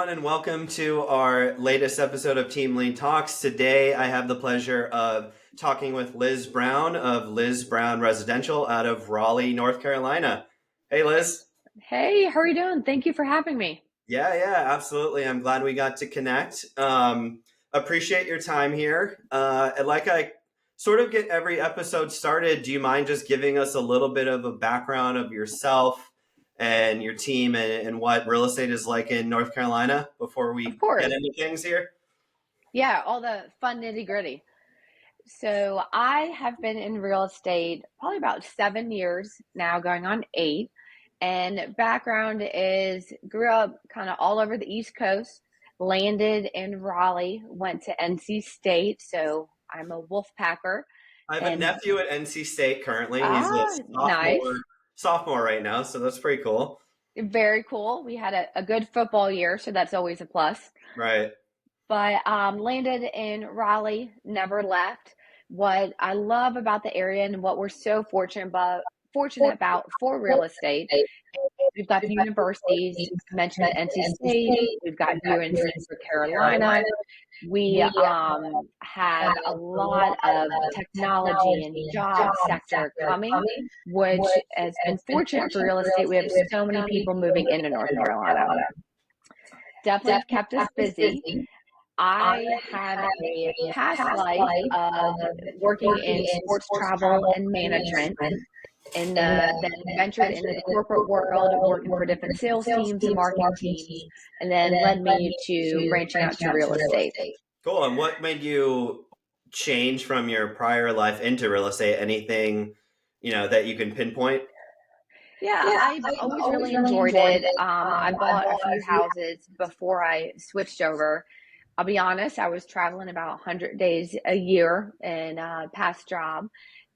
everyone, and welcome to our latest episode of Team Lean Talks. Today, I have the pleasure of talking with Liz Brown of Liz Brown Residential out of Raleigh, North Carolina. Hey, Liz. Hey, how are you doing? Thank you for having me. Yeah, absolutely. I'm glad we got to connect. Appreciate your time here. And like I sort of get every episode started, do you mind just giving us a little bit of a background of yourself and your team and what real estate is like in North Carolina before Of we course. get into things here? Yeah, all the fun nitty gritty. So I have been in real estate probably about 7 years now, going on 8. And background is grew up kind of all over the East Coast, landed in Raleigh, went to NC State. So I'm a Wolf Packer. I have a And nephew at NC State currently. He's a nice. sophomore right now, so that's pretty cool. Very cool. We had a good football year, so that's always a plus. Right. But landed in Raleigh, never left. What I love about the area and what we're so fortunate about for real estate, we've got the universities. I mentioned the NC State. We've got UNC North Carolina. We have a lot of technology and job sector coming, which has been fortunate for real estate. We have so many people moving into North Carolina. Definitely kept us busy. I have a past life of working in sports travel and management, and then ventured into the corporate world, working for different sales teams and marketing teams, and then led me to branching out to real estate. Cool. And what made you change from your prior life into real estate? Anything, that you can pinpoint? Yeah, I've always really enjoyed it. I bought a few houses before I switched over. I'll be honest, I was traveling about 100 days a year in a past job,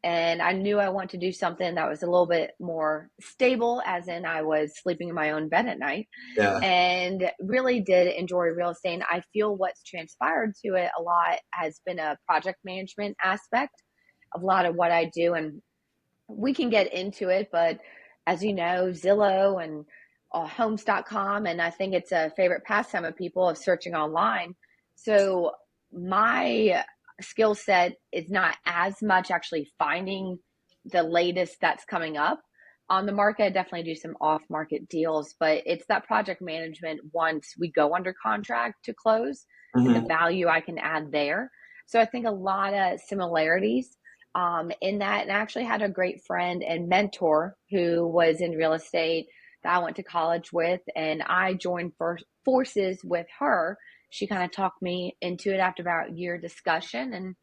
and I knew I wanted to do something that was a little bit more stable, as in I was sleeping in my own bed at night, Yeah. and really did enjoy real estate. And I feel what's transpired to it a lot has been a project management aspect of a lot of what I do, and we can get into it, but as you know, Zillow and homes.com, and I think it's a favorite pastime of people of searching online. So my skill set is not as much actually finding the latest that's coming up on the market. I definitely do some off market deals, but it's that project management once we go under contract to close and the value I can add there. So I think a lot of similarities in that. And I actually had a great friend and mentor who was in real estate that I went to college with, and I joined forces with her. She kind of talked me into it after about a year discussion,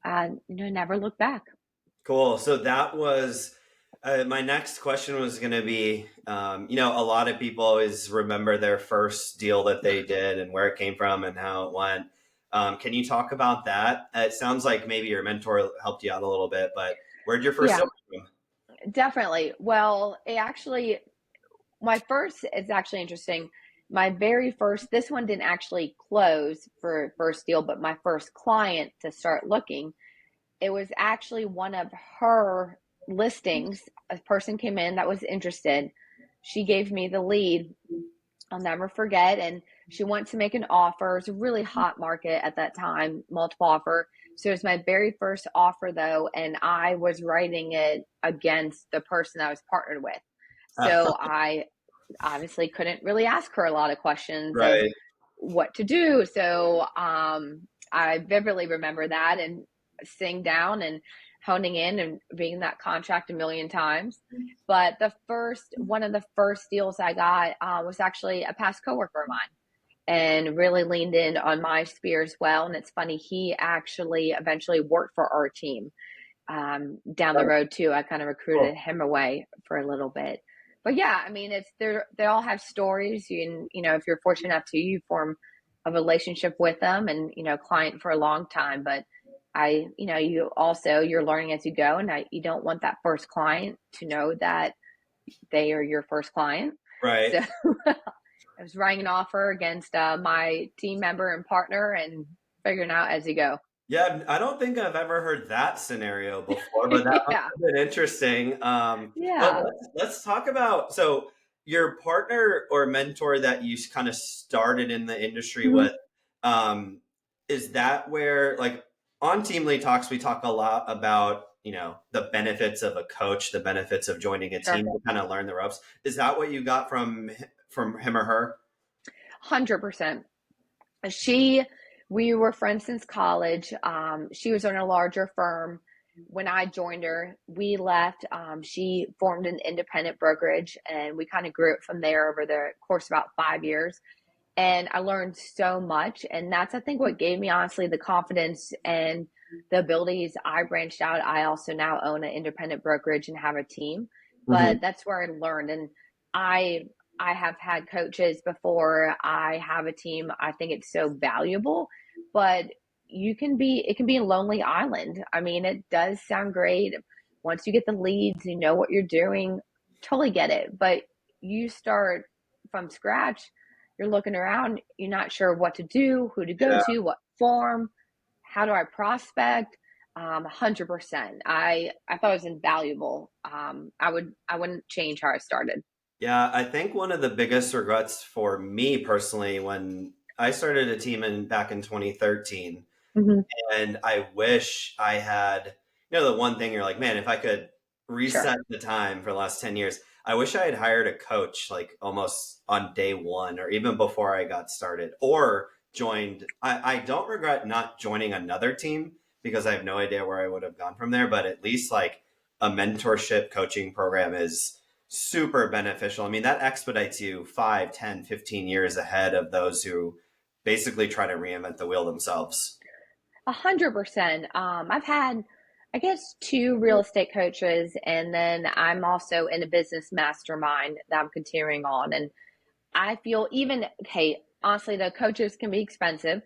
and never looked back. Cool. So that was my next question was going to be, a lot of people always remember their first deal that they did and where it came from and how it went. Can you talk about that? It sounds like maybe your mentor helped you out a little bit, but where'd your first Yeah, deal come from? definitely. Well, it's actually interesting. My very first, this one didn't actually close for first deal, but my first client to start looking, it was actually one of her listings. A person came in that was interested. She gave me the lead. I'll never forget. And she wanted to make an offer. It was a really hot market at that time, multiple offer. So it was my very first offer though, and I was writing it against the person I was partnered with. So I obviously couldn't really ask her a lot of questions of Right. what to do. So I vividly remember that and sitting down and honing in and reading that contract a million times. But one of the first deals I got was actually a past coworker of mine and really leaned in on my sphere as well. And it's funny, he actually eventually worked for our team down the road too. I kind of recruited him away for a little bit. But yeah, I mean, they all have stories. If you're fortunate enough you form a relationship with them and, client for a long time. But you're learning as you go, and you don't want that first client to know that they are your first client. Right. So I was writing an offer against my team member and partner and figuring out as you go. Yeah, I don't think I've ever heard that scenario before, but that must Yeah. have been interesting. But Yeah. let's talk about, so your partner or mentor that you kind of started in the industry Mhm. with, um, is that where, like, on Team Lead Talks, we talk a lot about, the benefits of a coach, the benefits of joining a Sure. team to kind of learn the ropes. Is that what you got from him or her? 100%. She, we were friends since college. She was in a larger firm. When I joined her, we left. She formed an independent brokerage, and we kind of grew it from there over the course of about 5 years. And I learned so much. And that's, I think, what gave me, honestly, the confidence and the abilities. I branched out. I also now own an independent brokerage and have a team. But Hmm. that's where I learned. And I I have had coaches before. I have a team. I think it's so valuable, but it can be a lonely island. I mean, it does sound great. Once you get the leads, you know what you're doing, totally get it. But you start from scratch, you're looking around, you're not sure what to do, who to go Yeah. to, what form, how do I prospect? 100%. I thought it was invaluable. I wouldn't change how I started. Yeah, I think one of the biggest regrets for me personally when I started a team back in 2013, Hmm. and I wish I had, the one thing you're like, man, if I could Sure. reset the time for the last 10 years, I wish I had hired a coach like almost on day one or even before I got started or joined. I don't regret not joining another team because I have no idea where I would have gone from there, but at least like a mentorship coaching program is super beneficial. I mean, that expedites you 5, 10, 15 years ahead of those who basically try to reinvent the wheel themselves. 100%. I've had, I guess, two real estate coaches, and then I'm also in a business mastermind that I'm continuing on. And I feel even, hey, honestly, the coaches can be expensive.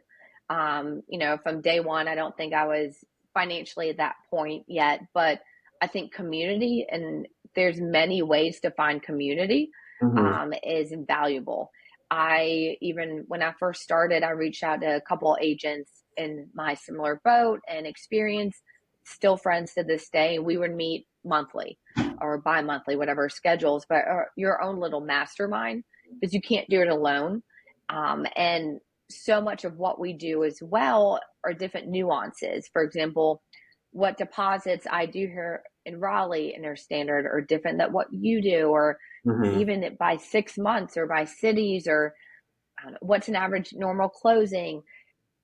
From day one, I don't think I was financially at that point yet, but I think community, and there's many ways to find community, Hmm. is invaluable. I even when I first started, I reached out to a couple agents in my similar boat and experience. Still friends to this day. We would meet monthly or bi-monthly, whatever schedules, but your own little mastermind because you can't do it alone. And so much of what we do as well are different nuances. For example, what deposits I do here in Raleigh and their standard are different than what you do, or Hmm. even by 6 months or by cities, or what's an average normal closing.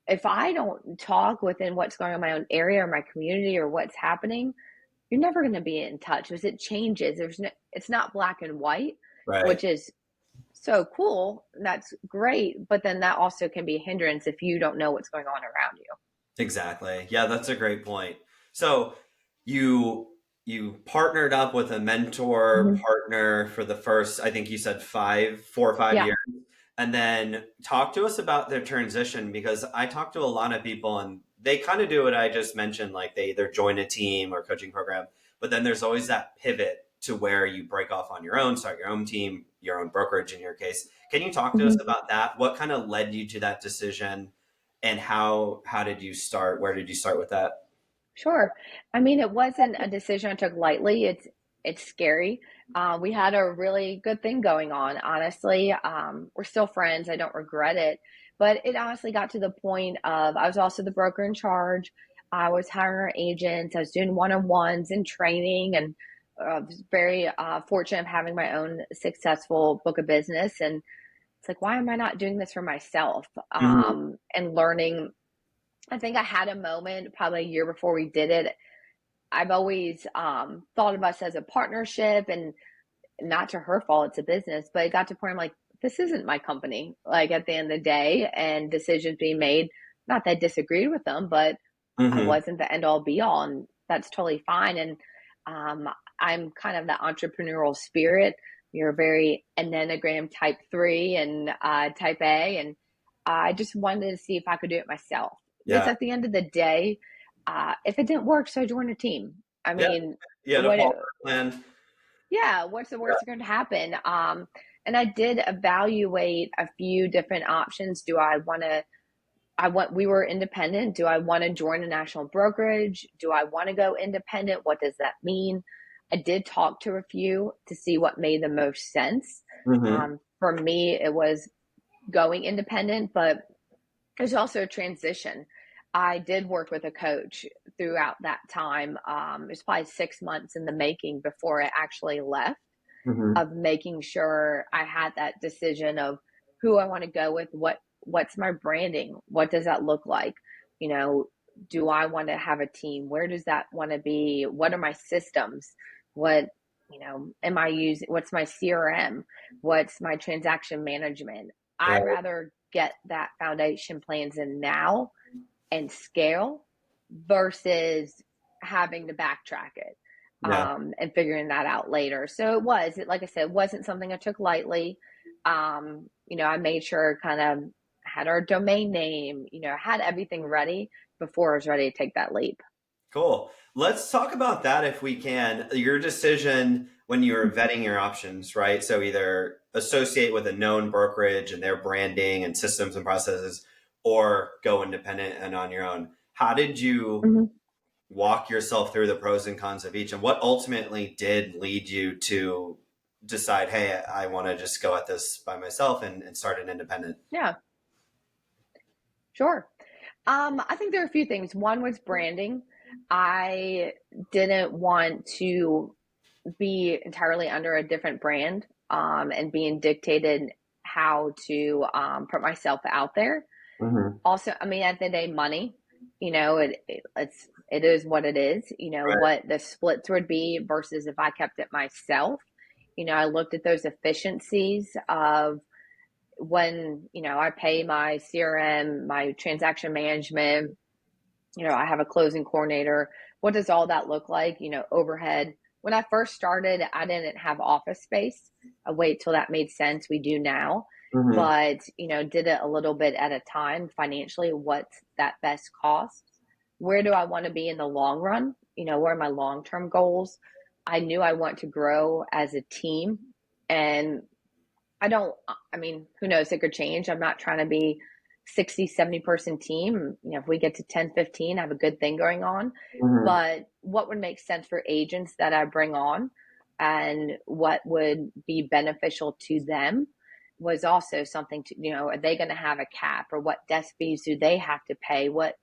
If I don't talk within what's going on in my own area or my community or what's happening, you're never going to be in touch because it changes. It's not black and white, Right. which is so cool. That's great. But then that also can be a hindrance if you don't know what's going on around you. Exactly. Yeah, that's a great point. So you you partnered up with a mentor Mhm. partner for the first, I think you said 4 or 5 years. Yeah. And then talk to us about their transition because I talk to a lot of people and they kind of do what I just mentioned, like they either join a team or coaching program, but then there's always that pivot to where you break off on your own, start your own team, your own brokerage in your case. Can you talk to us Mhm. about that? What kind of led you to that decision and how did you start? Where did you start with that? Sure. I mean, it wasn't a decision I took lightly. It's scary. We had a really good thing going on, honestly. We're still friends. I don't regret it. But it honestly got to the point of I was also the broker in charge. I was hiring agents. I was doing one-on-ones and training, and was very fortunate of having my own successful book of business. And it's like, why am I not doing this for myself? Mhm. And learning. I think I had a moment probably a year before we did it. I've always thought of us as a partnership, and not to her fault, it's a business, but it got to a point I'm like, this isn't my company. Like at the end of the day, and decisions being made, not that I disagreed with them, but I Mhm. wasn't the end all be all, and that's totally fine. And um, I'm kind of the entrepreneurial spirit. You're very Enneagram type 3 and type A, and I just wanted to see if I could do it myself. Because Yeah. at the end of the day, if it didn't work, so I joined a team. I Yeah. mean, Yeah. To what? follow the plan. Yeah, what's the worst that's going to happen? And I did evaluate a few different options. Do I want to? We were independent. Do I want to join a national brokerage? Do I want to go independent? What does that mean? I did talk to a few to see what made the most sense. Mm-hmm. For me, it was going independent, but there's also a transition. I did work with a coach throughout that time. It was probably 6 months in the making before I actually left, Mm-hmm. of making sure I had that decision of who I want to go with, what's my branding, what does that look like, you know, do I want to have a team, where does that want to be, what are my systems, what, am I using, what's my CRM, what's my transaction management. Right. I'd rather get that foundation plans in now and scale versus having to backtrack it, Yeah. and figuring that out later. So like I said, it wasn't something I took lightly. I made sure kind of had our domain name, had everything ready before I was ready to take that leap. Cool. Let's talk about that if we can. Your decision when you were vetting your options, right? So either associate with a known brokerage and their branding and systems and processes, or go independent and on your own. How did you Mm-hmm. walk yourself through the pros and cons of each? And what ultimately did lead you to decide, hey, I want to just go at this by myself and start an independent? Yeah, sure. I think there are a few things. One was branding. I didn't want to be entirely under a different brand, and being dictated how to put myself out there. Mm-hmm. Also, I mean, at the end of the day, money, it is what it is. Right. What the splits would be versus if I kept it myself. I looked at those efficiencies of when I pay my CRM, my transaction management. I have a closing coordinator. What does all that look like? Overhead. When I first started, I didn't have office space. I wait till that made sense. We do now, Mm-hmm. but did it a little bit at a time financially. What's that best cost? Where do I want to be in the long run? Where are my long term goals? I knew I want to grow as a team, and I don't, I mean, who knows? It could change. I'm not trying to be 60, 70 person team. If we get to 10, 15, I have a good thing going on. Mm-hmm. But what would make sense for agents that I bring on and what would be beneficial to them was also something to, are they going to have a cap, or what desk fees do they have to pay? Why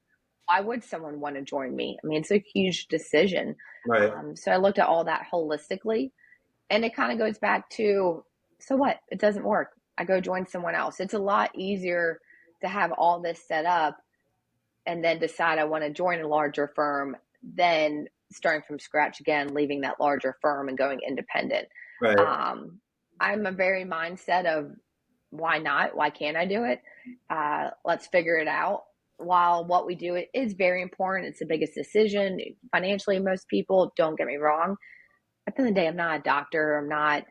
would someone want to join me? I mean, it's a huge decision. Right. So I looked at all that holistically, and it kind of goes back to, so what? It doesn't work. I go join someone else. It's a lot easier to have all this set up and then decide I want to join a larger firm than starting from scratch again, leaving that larger firm and going independent. Right. Um, I'm a very mindset of why not? Why can't I do it? Let's figure it out. While what we do is very important, it's the biggest decision financially. Most people, don't get me wrong. At the end of the day, I'm not a doctor. I'm not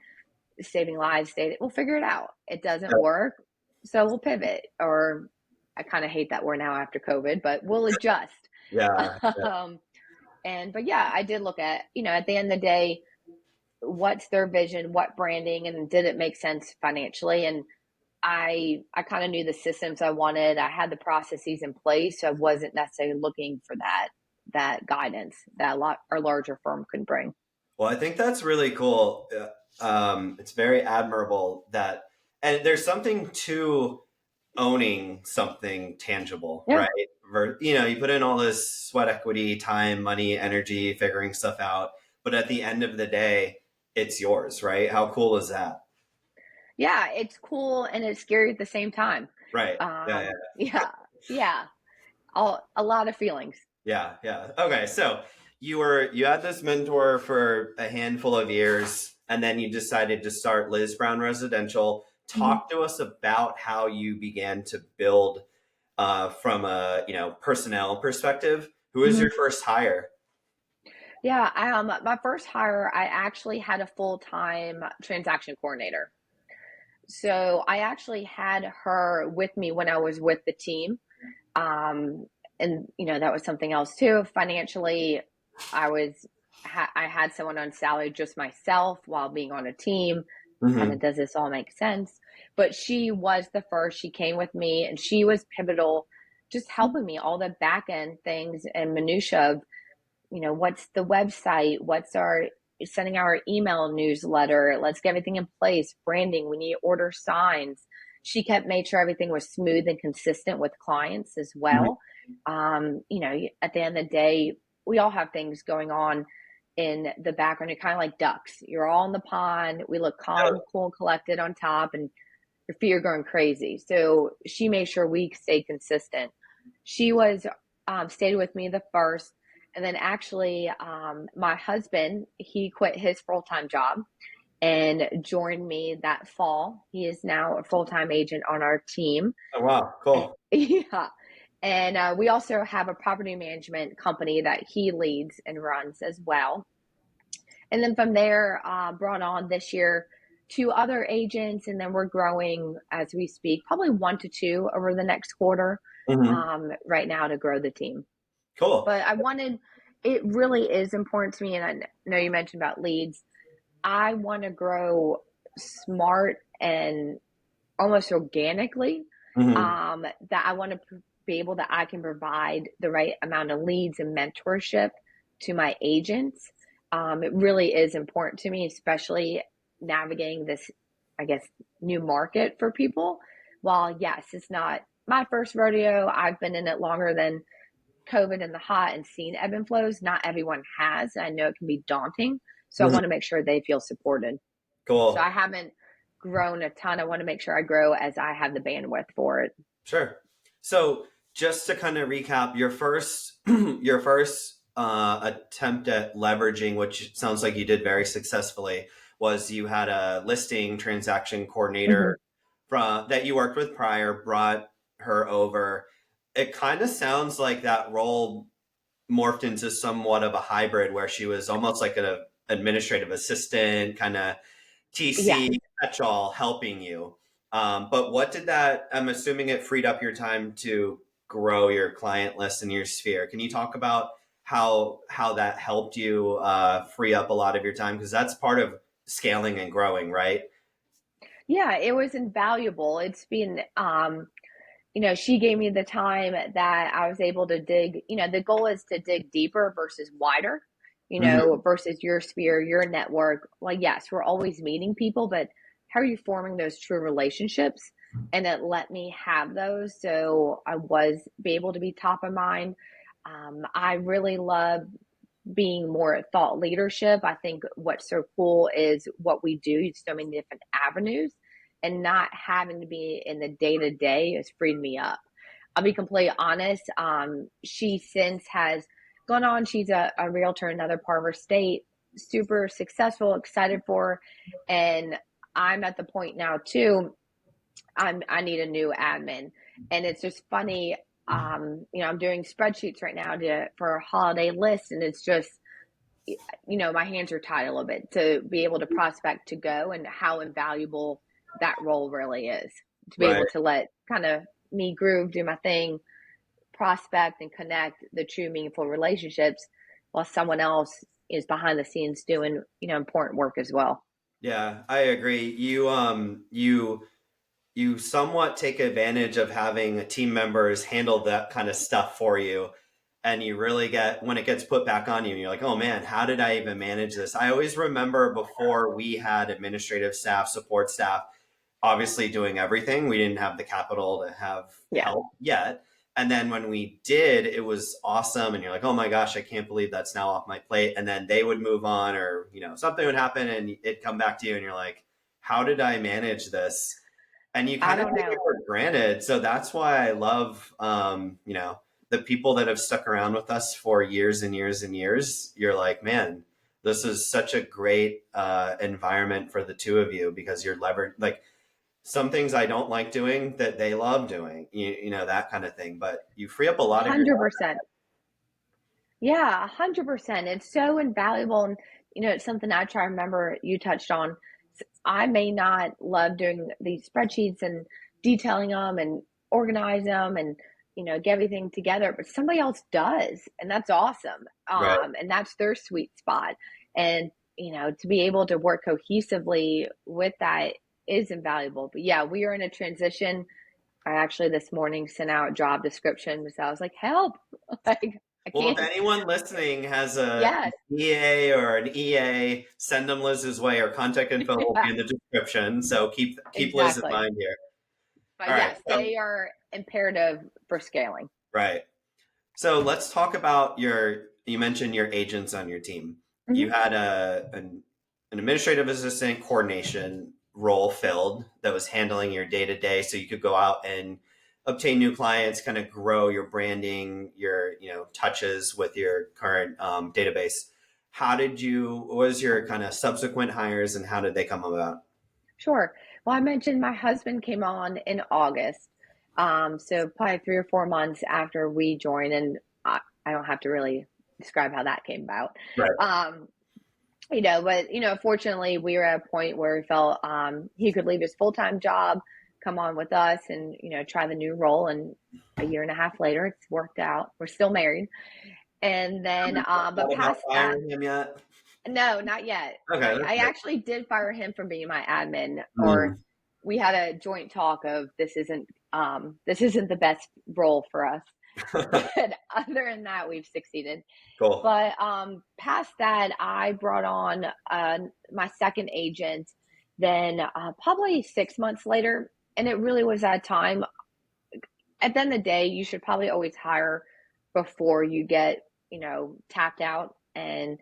saving lives. We'll figure it out. It doesn't work, so we'll pivot. Or I kind of hate that word now after COVID, but we'll adjust. Yeah. Yeah. um, but yeah, I did look at, at the end of the day, what's their vision, what branding, and did it make sense financially? And I kind of knew the systems I wanted. I had the processes in place, so I wasn't necessarily looking for that guidance that a larger firm could bring. Well, I think that's really cool. It's very admirable that, and there's something to owning something tangible, Yeah. right? You put in all this sweat equity, time, money, energy, figuring stuff out, but at the end of the day, it's yours, right? How cool is that? Yeah, it's cool and it's scary at the same time. Right. Yeah. Yeah. Yeah, yeah, a lot of feelings. Yeah. Yeah. Okay. So you had this mentor for a handful of years, and then you decided to start Liz Brown Residential. Mhm, Talk to us about how you began to build from a personnel perspective. Who was mhm. your first hire? Yeah, my first hire, I actually had a full-time transaction coordinator. So I actually had her with me when I was with the team. Um, and that was something else too. Financially, I was I had someone on salary, just myself, while being on a team. Kind Hmm. of, does this all make sense? But she was the first. She came with me, and she was pivotal, just helping me all the back end things and minutia of, what's the website, what's our sending our email newsletter. Let's get everything in place. Branding. We need to order signs. She kept made sure everything was smooth and consistent with clients as Mhm. well. At the end of the day, we all have things going on in the background. You're kind of like ducks. You're all in the pond. We look calm, cool, and collected on top, and your feet are going crazy. So she made sure we stayed consistent. She was stayed with me the first, and then actually, my husband, he quit his full time job and joined me that fall. He is now a full time agent on our team. Oh, wow. And, Cool. yeah. And we also have a property management company that he leads and runs as well. And then from there, brought on this year two other agents, and then we're growing as we speak, probably one to two over the next quarter Hmm. right now to grow the team. Cool. But it really is important to me, and I know you mentioned about leads. I want to grow smart and almost organically. Hmm. That I want to be able that I can provide the right amount of leads and mentorship to my agents. It really is important to me, especially navigating this, I guess, new market for people. While yes, it's not my first rodeo, I've been in it longer than COVID and the hot and seen ebb and flows. Not everyone has. I know it can be daunting. So I Hmm. want to make sure they feel supported. So I Cool. haven't grown a ton. I want to make sure I grow as I have the bandwidth for it. Sure. So just to kind of recap, your first your first attempt at leveraging, which sounds like you did very successfully, was you had a listing transaction Hmm. coordinator from that you worked with prior, brought her over. It kind of sounds like that role morphed into somewhat of a hybrid where she was almost like an administrative assistant, kind of Yes. TC catch all helping you. But what did that? I'm assuming it freed up your time to grow your client list and your sphere. Can you talk about how that helped you free up a lot of your time? Because that's part of scaling and growing, right? Yeah, it was invaluable. It's been, she gave me the time that I was able to dig. The goal is to dig deeper versus wider, Hmm. versus your sphere, your network. Like, yes, we're always meeting people, but how are you forming those true relationships? And it let me have those. So I was be able to be top of mind. I really love being more thought leadership. I think what's so cool is what we do, so many different avenues, and not having to be in the day to day has freed me up. I'll be completely honest. She since has gone on. She's a realtor in another part of her state, super successful, excited for her. And I'm at the point now too. I need a new admin, and it's just funny. I'm doing spreadsheets right now for a holiday list, and it's just my hands are tied a little bit to be able to prospect to go, and how invaluable that role really is to be Right. able to let kind of me groove, do my thing, prospect and connect the true meaningful relationships while someone else is behind the scenes doing, important work as well. Yeah, I agree. You somewhat take advantage of having team members handle that kind of stuff for you. And you really get, when it gets put back on you, and you're like, oh man, how did I even manage this? I always remember before we had administrative staff, support staff, obviously doing everything. We didn't have the capital to have Yeah. help yet. And then when we did, it was awesome. And you're like, oh my gosh, I can't believe that's now off my plate. And then they would move on, or, something would happen and it'd come back to you and you're like, how did I manage this? And you I kind of don't take it know. for granted. So that's why I love, the people that have stuck around with us for years and years and years. You're like, man, this is such a great environment for the two of you because you're levered. Like some things I don't like doing that they love doing, that kind of thing. But you free up a lot of your 100%. Yeah, 100%. It's so invaluable. And, it's something I try to remember you touched on. I may not love doing these spreadsheets and detailing them and organize them and, get everything together, but somebody else does. And that's awesome. right. And that's their sweet spot. And, to be able to work cohesively with that is invaluable. But yeah, we are in a transition. I actually this morning sent out job descriptions. I was like, help. Like, I Well, if can't. anyone listening has an Yes, EA or an EA, send them Liz's way. Or contact info will be yeah, in the description. So keep Liz in exactly. mind here. All But right. yes, So, they are imperative for scaling. right. So let's talk about you mentioned your agents on your team. You Hmm. had an administrative assistant coordination role filled that was handling your day to day so you could go out and obtain new clients, kind of grow your branding, your, touches with your current database. What was your kind of subsequent hires and how did they come about? Sure. Well, I mentioned my husband came on in August. So probably 3 or 4 months after we joined, and I don't have to really describe how that came about. Right. Um, but fortunately, we were at a point where we felt he could leave his full time job, come on with us, and try the new role. And a year and a half later, it's worked out. We're still married, and then but Thought about past that, firing him yet? no, not yet. Okay, Not, that's I good. actually did fire him from being my admin, or Mm, we had a joint talk of this isn't the best role for us. But other than that, we've succeeded. cool. But past that, I brought on my second agent. Then probably 6 months later, and it really was that time. At the end of the day, you should probably always hire before you get tapped out. And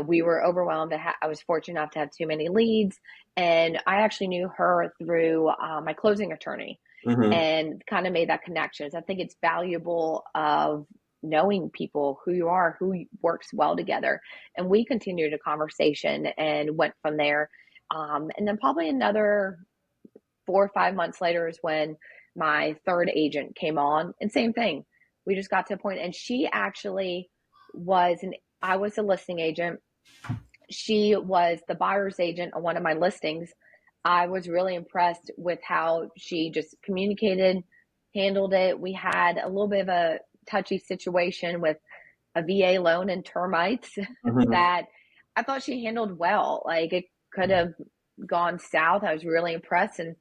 we were overwhelmed. I was fortunate enough to have too many leads, and I actually knew her through my closing attorney, Hmm. and kind of made that connection. I think it's valuable of knowing people, who you are, who works well together. And we continued a conversation and went from there. And then probably another 4 or 5 months later is when my third agent came on, and same thing. We just got to a point, and she actually I was a listing agent. She was the buyer's agent on one of my listings. I was really impressed with how she just communicated, handled it. We had a little bit of a touchy situation with a VA loan and termites Hmm. that I thought she handled well. Like, it could have gone south. I was really impressed, and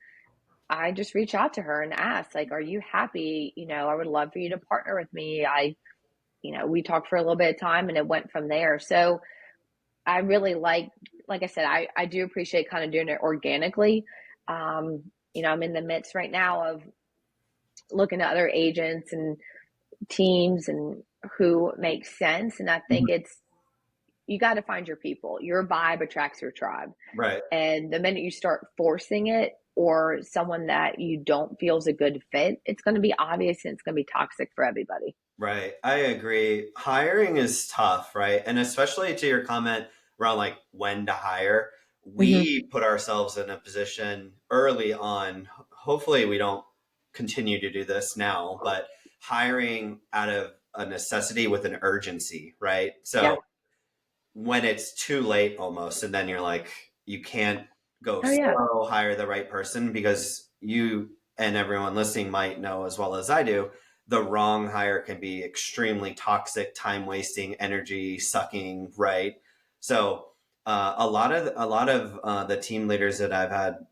I just reached out to her and asked, like, are you happy? I would love for you to partner with me. We talked for a little bit of time, and it went from there. So I really like I said, I do appreciate kind of doing it organically. I'm in the midst right now of looking at other agents and teams and who makes sense. And I think you got to find your people. Your vibe attracts your tribe. Right. And the minute you start forcing it, or someone that you don't feel is a good fit, it's going to be obvious and it's going to be toxic for everybody. Right. I agree. Hiring is tough, right? And especially to your comment around like when to hire, Mm-hmm. we put ourselves in a position early on. Hopefully, we don't continue to do this now, but hiring out of a necessity with an urgency, right? Yeah. So when it's too late almost, and then you're like, you can't go Oh, yeah. slow, hire the right person because you and everyone listening might know as well as I do, the wrong hire can be extremely toxic, time wasting, energy sucking, right? So a lot of the team leaders that I've had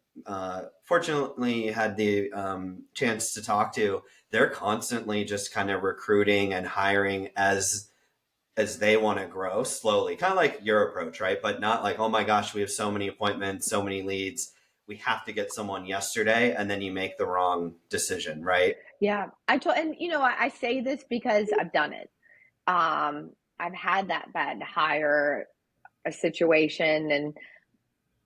fortunately had the chance to talk to, they're constantly just kind of recruiting and hiring as they want to grow slowly, kind of like your approach, right? But not like, oh my gosh, we have so many appointments, so many leads. We have to get someone yesterday, and then you make the wrong decision, right? Yeah. And I say this because I've done it. I've had that bad hire a situation, and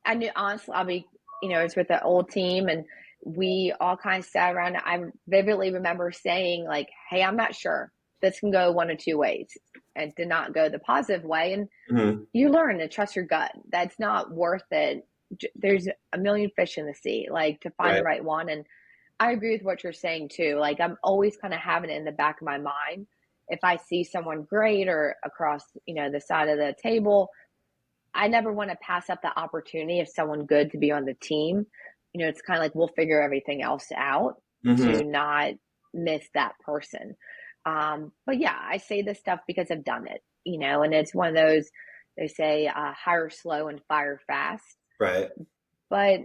I knew, honestly, it's with the old team, and we all kind of sat around. I vividly remember saying, like, hey, I'm not sure. This can go one of two ways, and did not go the positive way. And Mm-hmm. you learn to trust your gut. That's not worth it. There's a million fish in the sea, like, to find the Right. right one. And I agree with what you're saying too. Like, I'm always kind of having it in the back of my mind. If I see someone great or across, the side of the table, I never want to pass up the opportunity of someone good to be on the team. It's kind of like we'll figure everything else out Mm-hmm. to not miss that person. But yeah, I say this stuff because I've done it, and it's one of those, they say, hire slow and fire fast, Right. but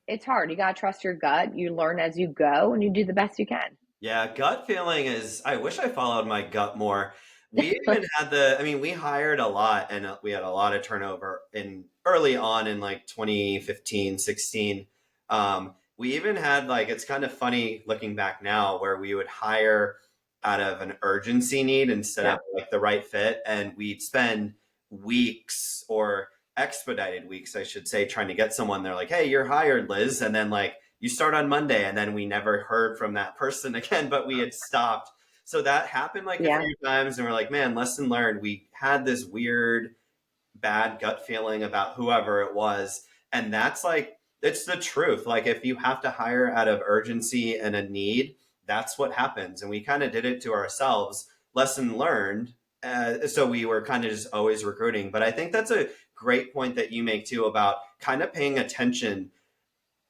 it's hard. You got to trust your gut. You learn as you go, and you do the best you can. Yeah, gut feeling is, I wish I followed my gut more. We even had we hired a lot and we had a lot of turnover in early on in like 2015, 16. We even had like, it's kind of funny looking back now where we would hire out of an urgency need instead of Yeah. like the right fit. And we'd spend weeks or expedited weeks, I should say, trying to get someone. They're like, hey, you're hired, Liz. And then like, you start on Monday. And then we never heard from that person again, but we had stopped. So that happened like a Yeah. few times, and we're like, man, lesson learned. We had this weird, bad gut feeling about whoever it was. And that's like, it's the truth. Like, if you have to hire out of urgency and a need, that's what happens. And we kind of did it to ourselves. Lesson learned. So we were kind of just always recruiting. But I think that's a great point that you make too about kind of paying attention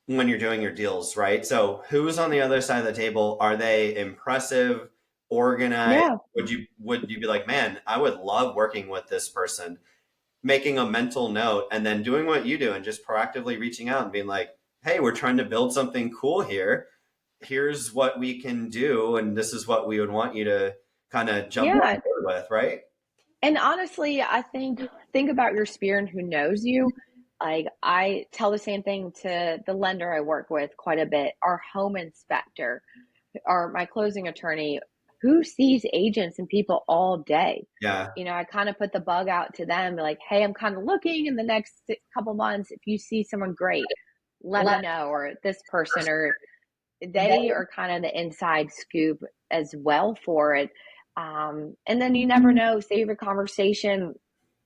when you're doing your deals, right? So who's on the other side of the table? Are they impressive, organized? Yeah. Would you be like, man, I would love working with this person? Making a mental note and then doing what you do and just proactively reaching out and being like, hey, we're trying to build something cool here. Here's what we can do, and this is what we would want you to kind of jump on Yeah. board with, right? And honestly, I think about your sphere and who knows you. Like I tell the same thing to the lender I work with quite a bit, our home inspector, or my closing attorney, who sees agents and people all day. Yeah. I kind of put the bug out to them like, hey, I'm kind of looking in the next couple months. If you see someone great, let me know, or this person, or they are kind of the inside scoop as well for it. And then you never know, save a conversation.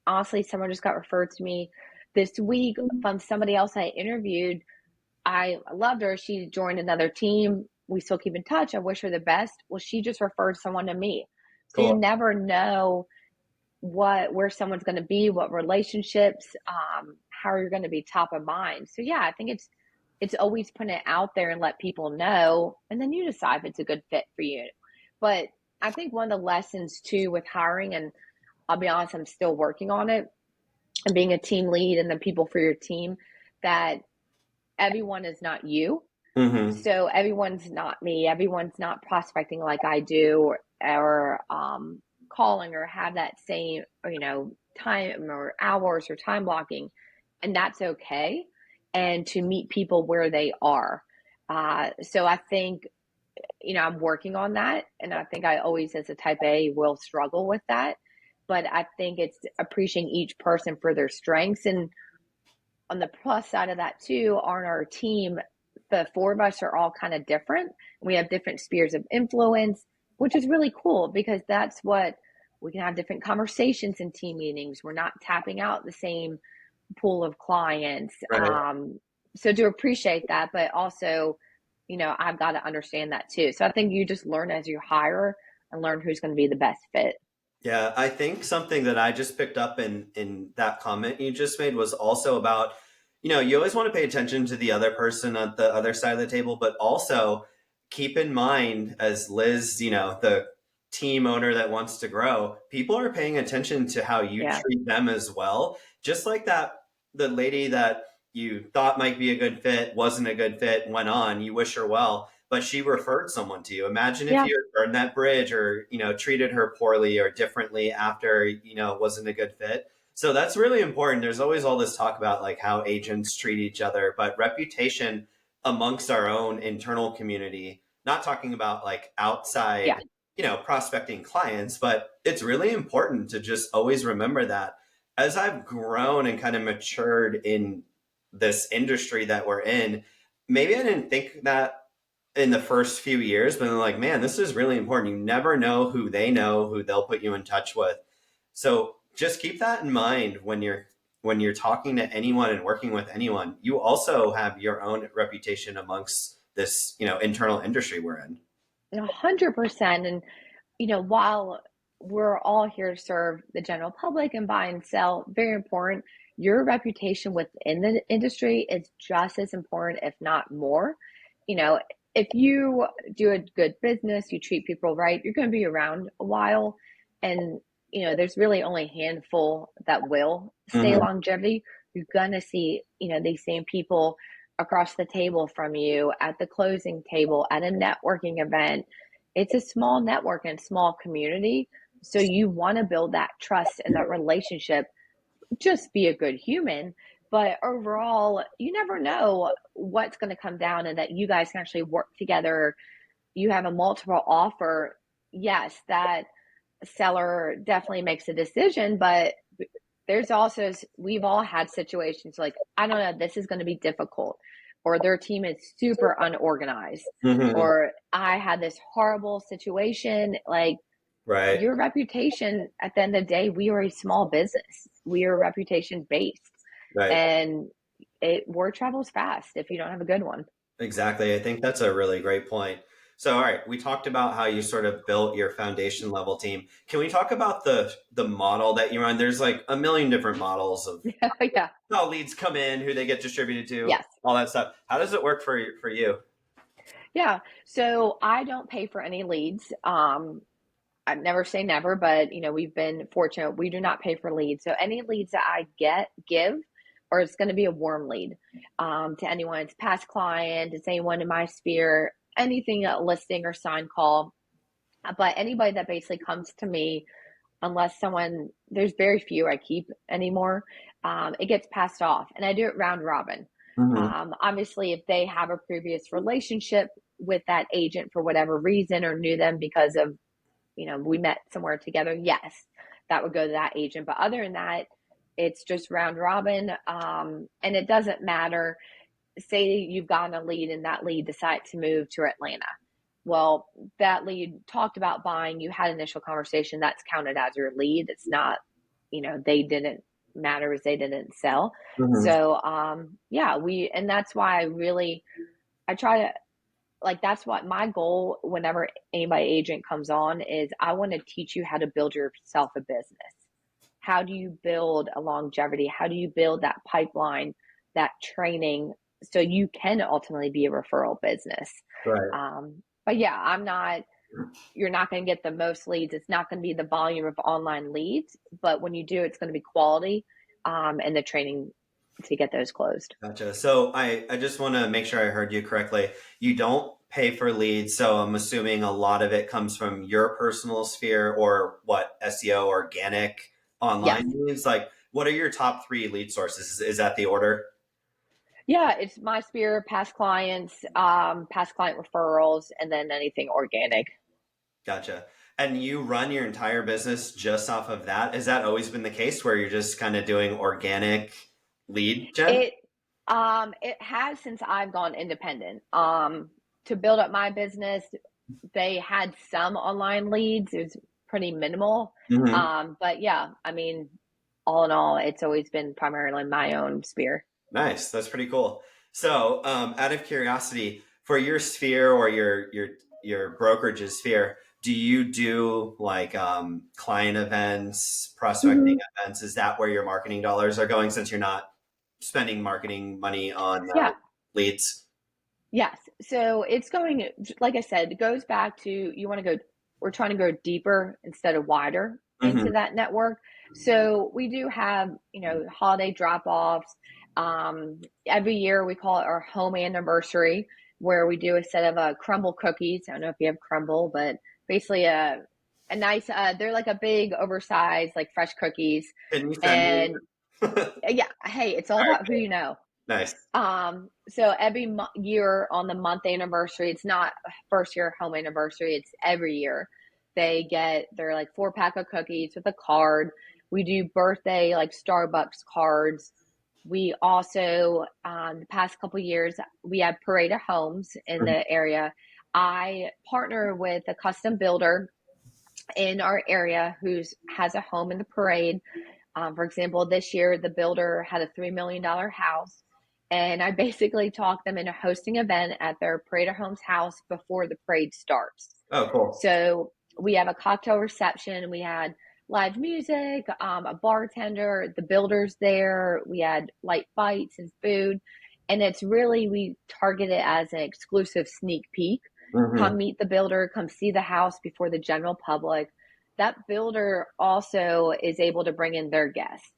Honestly, someone just got referred to me this week from somebody else I interviewed. I loved her. She joined another team. We still keep in touch. I wish her the best. Well, she just referred someone to me. So you Cool. never know where someone's going to be, what relationships, how you're going to be top of mind. So yeah, I think it's always putting it out there and let people know, and then you decide if it's a good fit for you. But I think one of the lessons too with hiring, and I'll be honest, I'm still working on it, and being a team lead and the people for your team, that everyone is not you. Hmm. So everyone's not me. Everyone's not prospecting like I do, or calling, or have that same, time or hours or time blocking, and that's okay. And to meet people where they are. So I think, I'm working on that, and I think I always, as a Type A, will struggle with that. But I think it's appreciating each person for their strengths. And on the plus side of that too, on our team, the four of us are all kind of different. We have different spheres of influence, which is really cool because that's what we can have different conversations in team meetings. We're not tapping out the same pool of clients. Right. So to appreciate that, but also, I've got to understand that too. So I think you just learn as you hire and learn who's going to be the best fit. Yeah, I think something that I just picked up in that comment you just made was also about, you always want to pay attention to the other person on the other side of the table, but also keep in mind, as Liz, the team owner that wants to grow, people are paying attention to how you Yeah. treat them as well. Just like that, the lady that you thought might be a good fit wasn't a good fit, went on, you wish her well, but she referred someone to you. Imagine if Yeah. you had burned that bridge or, treated her poorly or differently after, it wasn't a good fit. So that's really important. There's always all this talk about like how agents treat each other, but reputation amongst our own internal community, not talking about like Yeah. outside, prospecting clients, but it's really important to just always remember that. As I've grown and kind of matured in this industry that we're in, maybe I didn't think that in the first few years, but then like, man, this is really important. You never know who they'll put you in touch with. So just keep that in mind when you're talking to anyone and working with anyone. You also have your own reputation amongst this, internal industry we're in. 100%. And, while we're all here to serve the general public and buy and sell, very important, your reputation within the industry is just as important, if not more. You know, if you do a good business, you treat people right, you're going to be around a while. And, there's really only a handful that will stay Mhm. longevity. You're going to see, these same people across the table from you at the closing table, at a networking event. It's a small network and small community. So you want to build that trust and that relationship, just be a good human. But overall, you never know what's going to come down and that you guys can actually work together. You have a multiple offer. Yes, that seller definitely makes a decision, but there's also, we've all had situations like, I don't know, this is going to be difficult, or their team is super unorganized, Hmm. or I had this horrible situation. Like, Right. your reputation, at the end of the day, we are a small business. We are reputation based, Right. and word travels fast if you don't have a good one. Exactly. I think that's a really great point. So, all right, we talked about how you sort of built your foundation level team. Can we talk about the model that you run? There's like a million different models of Yeah. how leads come in, who they get distributed to, Yes. all that stuff. How does it work for you? Yeah. So I don't pay for any leads. I never say never, but we've been fortunate. We do not pay for leads. So any leads that I give, or it's going to be a warm lead to anyone. It's past client, it's anyone in my sphere, anything, a listing or sign call. But anybody that basically comes to me, unless someone, there's very few I keep anymore, it gets passed off, and I do it round robin. Hmm. Obviously, if they have a previous relationship with that agent for whatever reason, or knew them because of, we met somewhere together, yes, that would go to that agent. But other than that, it's just round robin. And it doesn't matter. Say you've gotten a lead and that lead decides to move to Atlanta. Well, that lead talked about buying, you had initial conversation, that's counted as your lead. It's not, they didn't matter as they didn't sell. Hmm. So, yeah, and that's why I try to, like, that's what my goal whenever anybody agent comes on is, I want to teach you how to build yourself a business. How do you build a longevity? How do you build that pipeline, that training, so you can ultimately be a referral business? Right. But yeah, you're not going to get the most leads. It's not going to be the volume of online leads, but when you do, it's going to be quality, and the training to get those closed. Gotcha. So I just want to make sure I heard you correctly. You don't pay for leads, so I'm assuming a lot of it comes from your personal sphere or what, SEO, organic, Yes. online leads. Like, what are your top three lead sources? Is that the order? Yeah, it's my sphere, past clients, past client referrals, and then anything organic. Gotcha. And you run your entire business just off of that? Has that always been the case where you're just kind of doing organic lead gen? It it has, since I've gone independent. To build up my business, they had some online leads. It was pretty minimal. Hmm. But yeah, I mean, all in all, it's always been primarily my own sphere. Nice. That's pretty cool. So, out of curiosity, for your sphere or your brokerage's sphere, do you do like client events, prospecting Hmm. events? Is that where your marketing dollars are going since you're not spending marketing money on Yeah. leads? Yes. So it's going, like I said, it goes back to, we're trying to go deeper instead of wider into Hmm. that network. So we do have, holiday drop offs. Every year we call it our home anniversary, where we do a set of crumble cookies. I don't know if you have crumble, but basically a nice, they're like a big oversized, like fresh cookies. Can you send me? And All yeah, hey, it's all right. about who you know. Nice. So every year on the month anniversary, it's not first year home anniversary, it's every year. They're like 4 pack of cookies with a card. We do birthday, like Starbucks cards. We also, the past couple of years, we have Parade of Homes in Mhm. the area. I partner with a custom builder in our area who's has a home in the parade. For example, this year the builder had a $3 million house, and I basically talked them into hosting an event at their Parade of Homes house before the parade starts. Oh, cool. So we have a cocktail reception. We had live music, a bartender, the builders there. We had light bites and food, and it's really, we target it as an exclusive sneak peek. Hmm. Come meet the builder, come see the house before the general public. That builder also is able to bring in their guests.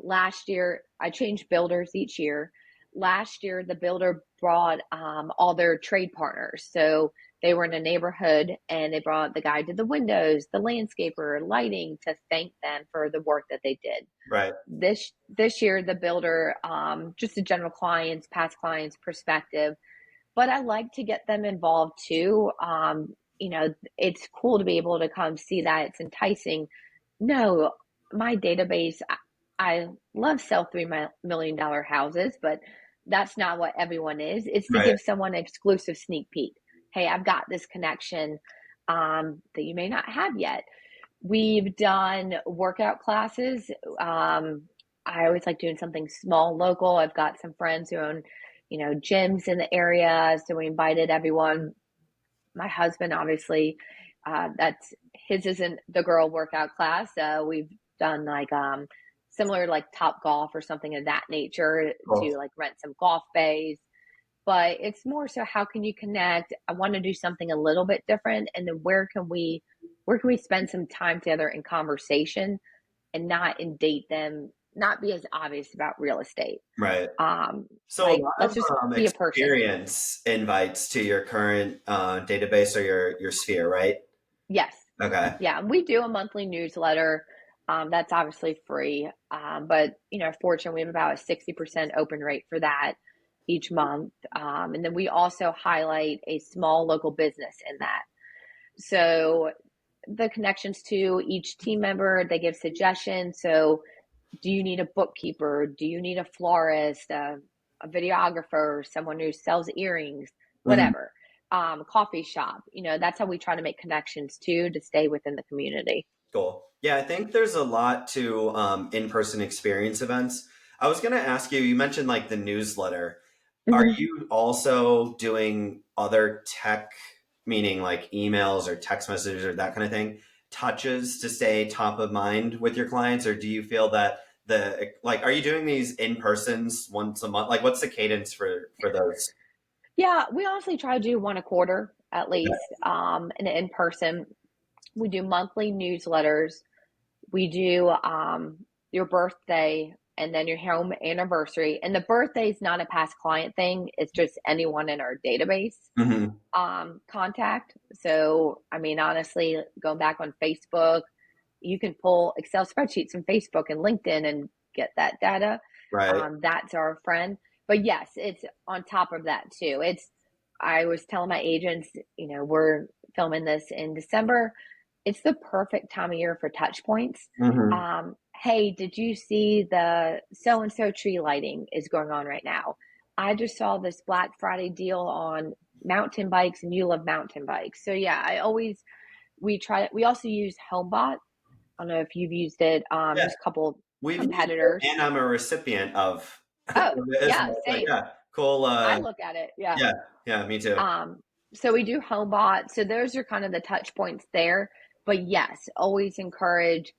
Last year, I changed builders each year. Last year, the builder brought all their trade partners. So They were in a neighborhood and they brought the guy did the windows, the landscaper, lighting to thank them for the work that they did. Right. This year, the builder, just a general clients, past clients perspective, but I like to get them involved too. It's cool to be able to come see that. It's enticing. No, my database, I love sell $3 million houses, but that's not what everyone is. It's to Right. give someone an exclusive sneak peek. Hey, I've got this connection that you may not have yet. We've done workout classes. I always like doing something small, local. I've got some friends who own, gyms in the area. So we invited everyone. My husband, obviously, that's his isn't the girl workout class. We've done like similar like Top Golf or something of that nature Cool. to like rent some golf bays. But it's more so how can you connect? I want to do something a little bit different, and then where can we spend some time together in conversation and not in date them, not be as obvious about real estate. Right. So a Like lot let's of just be a person. experience invites to your current database or your sphere, right? Yes. Okay. Yeah, we do a monthly newsletter. That's obviously free. But fortunately, we have about a 60% open rate for that each month. And then we also highlight a small local business in that. So the connections to each team member, they give suggestions. So do you need a bookkeeper? Do you need a florist, a videographer, someone who sells earrings, Mhm. whatever? Coffee shop. That's how we try to make connections too to stay within the community. Cool. Yeah, I think there's a lot to in-person experience events. I was going to ask you, you mentioned like the newsletter. Are Mhm. you also doing other tech, meaning like emails or text messages or that kind of thing, touches to stay top of mind with your clients? Or do you feel that are you doing these in-persons once a month? Like what's the cadence for those? Yeah, we honestly try to do one a quarter at least, and in person. We do monthly newsletters. We do your birthday and then your home anniversary. And the birthday is not a past client thing. It's just anyone in our database Hmm. contact. So, I mean, honestly, going back on Facebook, you can pull Excel spreadsheets from Facebook and LinkedIn and get that data. Right. That's our friend. But yes, it's on top of that too. I was telling my agents, we're filming this in December. It's the perfect time of year for touch points. Hmm. Hey, did you see the so and so tree lighting is going on right now? I just saw this Black Friday deal on mountain bikes and you love mountain bikes. So yeah, we also use HomeBot. I don't know if you've used it. Yeah, Just a couple we've used it, competitors. and I'm a recipient of Oh, it as yeah, well. Like, same. yeah, cool. I look at it. Yeah. Yeah, yeah, me too. Um, so we do HomeBot. So those are kind of the touch points there. But yes, always encourage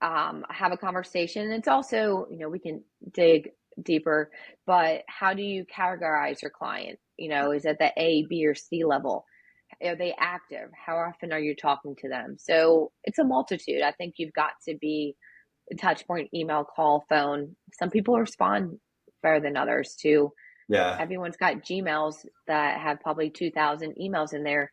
have a conversation. It's also, we can dig deeper, but how do you categorize your client? Is it the A, B, or C level? Are they active? How often are you talking to them? So it's a multitude. I think you've got to be touch point, email, call, phone. Some people respond better than others too. Yeah, Everyone's got Gmails that have probably 2,000 emails in there.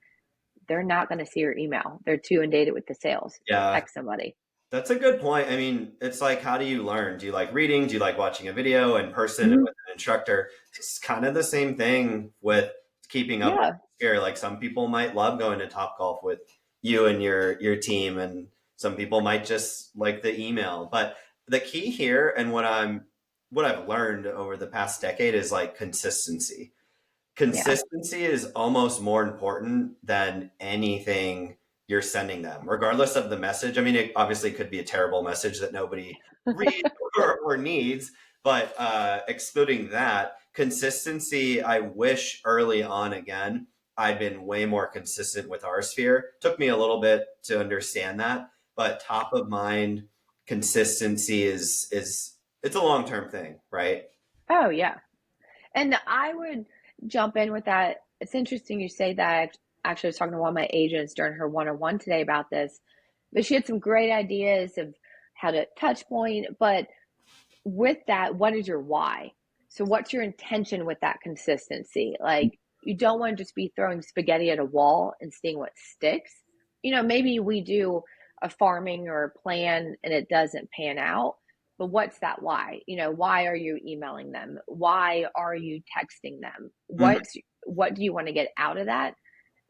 They're not going to see your email. They're too inundated with the sales. yeah. Text somebody. That's a good point. I mean, it's like, how do you learn? Do you like reading? Do you like watching a video in person and Mhm. with an instructor? It's kind of the same thing with keeping up with Yeah. gear. Like some people might love going to Top Golf with you and your team, and some people might just like the email. But the key here, and what I've learned over the past decade is like consistency. Yeah. Consistency is almost more important than anything you're sending them, regardless of the message. I mean, it obviously could be a terrible message that nobody reads or needs, but excluding that, consistency, I wish early on again, I'd been way more consistent with our sphere. Took me a little bit to understand that, but top of mind consistency is it's a long term thing, right? Oh, yeah. And I would jump in with that. It's interesting you say that. Actually, I was talking to one of my agents during her one-on-one today about this, but she had some great ideas of how to touch point. But with that, what is your why? So, what's your intention with that consistency? Like, you don't want to just be throwing spaghetti at a wall and seeing what sticks. Maybe we do a farming or a plan and it doesn't pan out, but what's that why? Why are you emailing them? Why are you texting them? Mhm. What do you want to get out of that?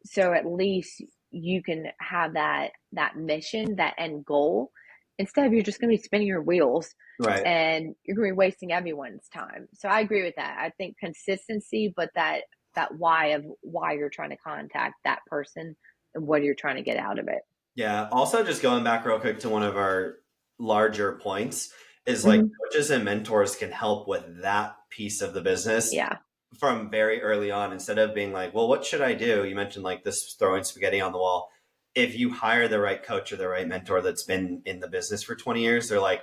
So at least you can have that mission, that end goal, instead of you're just going to be spinning your wheels Right. and you're going to be wasting everyone's time. So I agree with that. I think consistency, but that why of why you're trying to contact that person and what you're trying to get out of it. Yeah. Also, just going back real quick to one of our larger points is like Mm-hmm. coaches and mentors can help with that piece of the business Yeah. from very early on instead of being like, well, what should I do? You mentioned like this throwing spaghetti on the wall. If you hire the right coach or the right mentor that's been in the business for 20 years, they're like,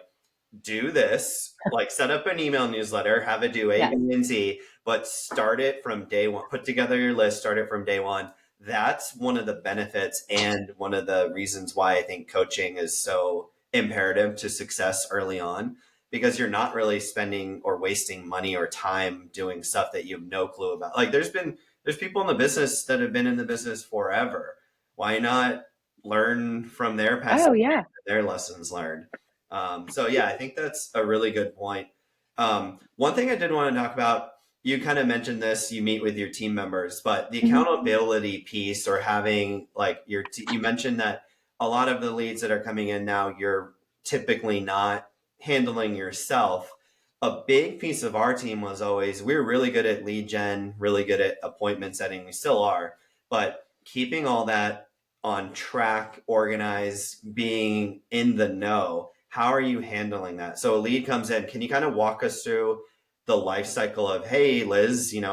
do this, like set up an email newsletter, have it do A, B, Yes. and Z, but start it from day one. Put together your list, start it from day one. That's one of the benefits and one of the reasons why I think coaching is so imperative to success early on, because you're not really spending or wasting money or time doing stuff that you have no clue about. Like there's people in the business that have been in the business forever. Why not learn from their past, Oh yeah. their lessons learned? So yeah, I think that's a really good point. One thing I did want to talk about, you kind of mentioned this, you meet with your team members, but the Mm-hmm. accountability piece or having like you mentioned that a lot of the leads that are coming in now, you're typically not handling yourself. A big piece of our team was always, we were really good at lead gen, really good at appointment setting. We still are, but keeping all that on track, organized, being in the know. How are you handling that? So a lead comes in. Can you kind of walk us through the life cycle of, hey, Liz, Yeah.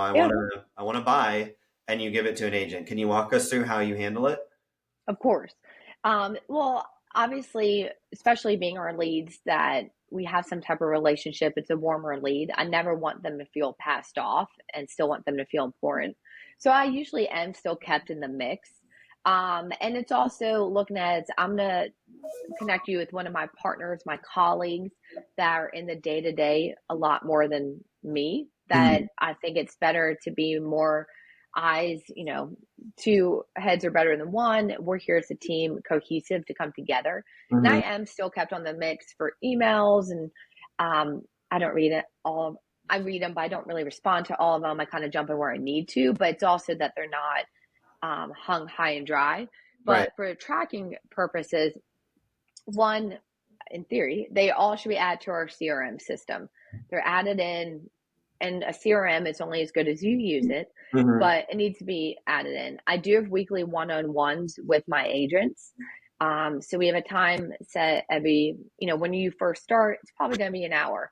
I want to buy, and you give it to an agent. Can you walk us through how you handle it? Of course. Well, obviously, especially being our leads, that we have some type of relationship, it's a warmer lead. I never want them to feel passed off and still want them to feel important. So I usually am still kept in the mix. And it's also looking at, I'm going to connect you with one of my partners, my colleagues that are in the day to day a lot more than me. That Mhm. I think it's better to be more eyes, two heads are better than one. We're here as a team, cohesive to come together. And I Mhm. am still kept on the mix for emails, and I don't read it all. I read them, but I don't really respond to all of them. I kind of jump in where I need to, but it's also that they're not hung high and dry. Right. But for tracking purposes, one, in theory, they all should be added to our CRM system. They're added in, and a CRM is only as good as you use it, Mhm. but it needs to be added in. I do have weekly one on ones with my agents. So we have a time set every, when you first start, it's probably going to be an hour.